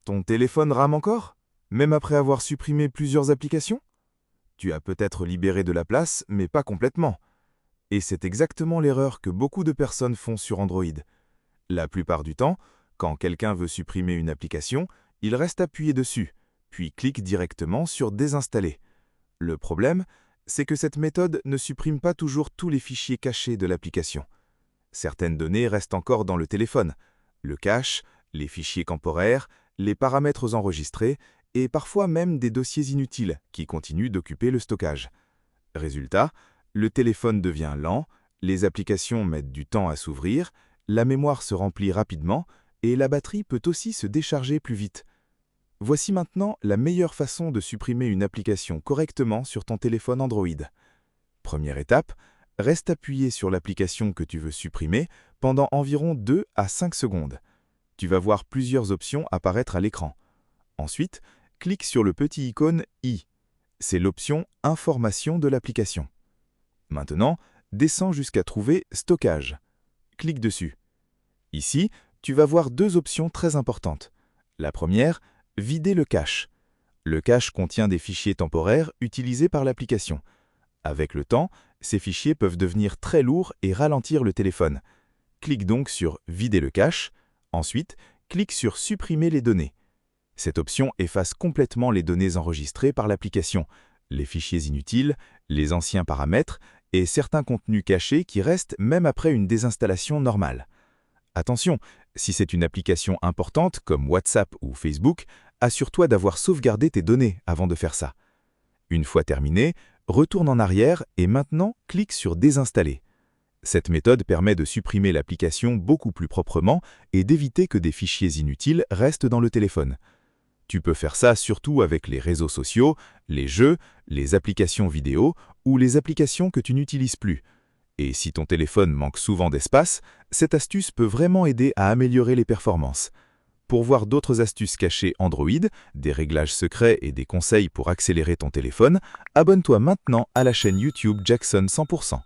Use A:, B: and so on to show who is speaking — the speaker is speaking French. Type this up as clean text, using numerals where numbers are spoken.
A: Ton téléphone rame encore? Même après avoir supprimé plusieurs applications? Tu as peut-être libéré de la place, mais pas complètement. Et c'est exactement l'erreur que beaucoup de personnes font sur Android. La plupart du temps, quand quelqu'un veut supprimer une application, il reste appuyé dessus, puis clique directement sur Désinstaller. Le problème, c'est que cette méthode ne supprime pas toujours tous les fichiers cachés de l'application. Certaines données restent encore dans le téléphone, le cache, les fichiers temporaires, les paramètres enregistrés et parfois même des dossiers inutiles qui continuent d'occuper le stockage. Résultat, le téléphone devient lent, les applications mettent du temps à s'ouvrir, la mémoire se remplit rapidement et la batterie peut aussi se décharger plus vite. Voici maintenant la meilleure façon de supprimer une application correctement sur ton téléphone Android. Première étape, reste appuyé sur l'application que tu veux supprimer pendant environ 2 à 5 secondes. Tu vas voir plusieurs options apparaître à l'écran. Ensuite, clique sur le petit icône i. C'est l'option « Information de l'application ». Maintenant, descends jusqu'à trouver « Stockage ». Clique dessus. Ici, tu vas voir deux options très importantes. La première, vider le cache. Le cache contient des fichiers temporaires utilisés par l'application. Avec le temps, ces fichiers peuvent devenir très lourds et ralentir le téléphone. Clique donc sur « Vider le cache ». Ensuite, clique sur « Supprimer les données ». Cette option efface complètement les données enregistrées par l'application, les fichiers inutiles, les anciens paramètres et certains contenus cachés qui restent même après une désinstallation normale. Attention, si c'est une application importante comme WhatsApp ou Facebook, assure-toi d'avoir sauvegardé tes données avant de faire ça. Une fois terminé, retourne en arrière et maintenant clique sur « Désinstaller ». Cette méthode permet de supprimer l'application beaucoup plus proprement et d'éviter que des fichiers inutiles restent dans le téléphone. Tu peux faire ça surtout avec les réseaux sociaux, les jeux, les applications vidéo ou les applications que tu n'utilises plus. Et si ton téléphone manque souvent d'espace, cette astuce peut vraiment aider à améliorer les performances. Pour voir d'autres astuces cachées Android, des réglages secrets et des conseils pour accélérer ton téléphone, abonne-toi maintenant à la chaîne YouTube Jackson 100%.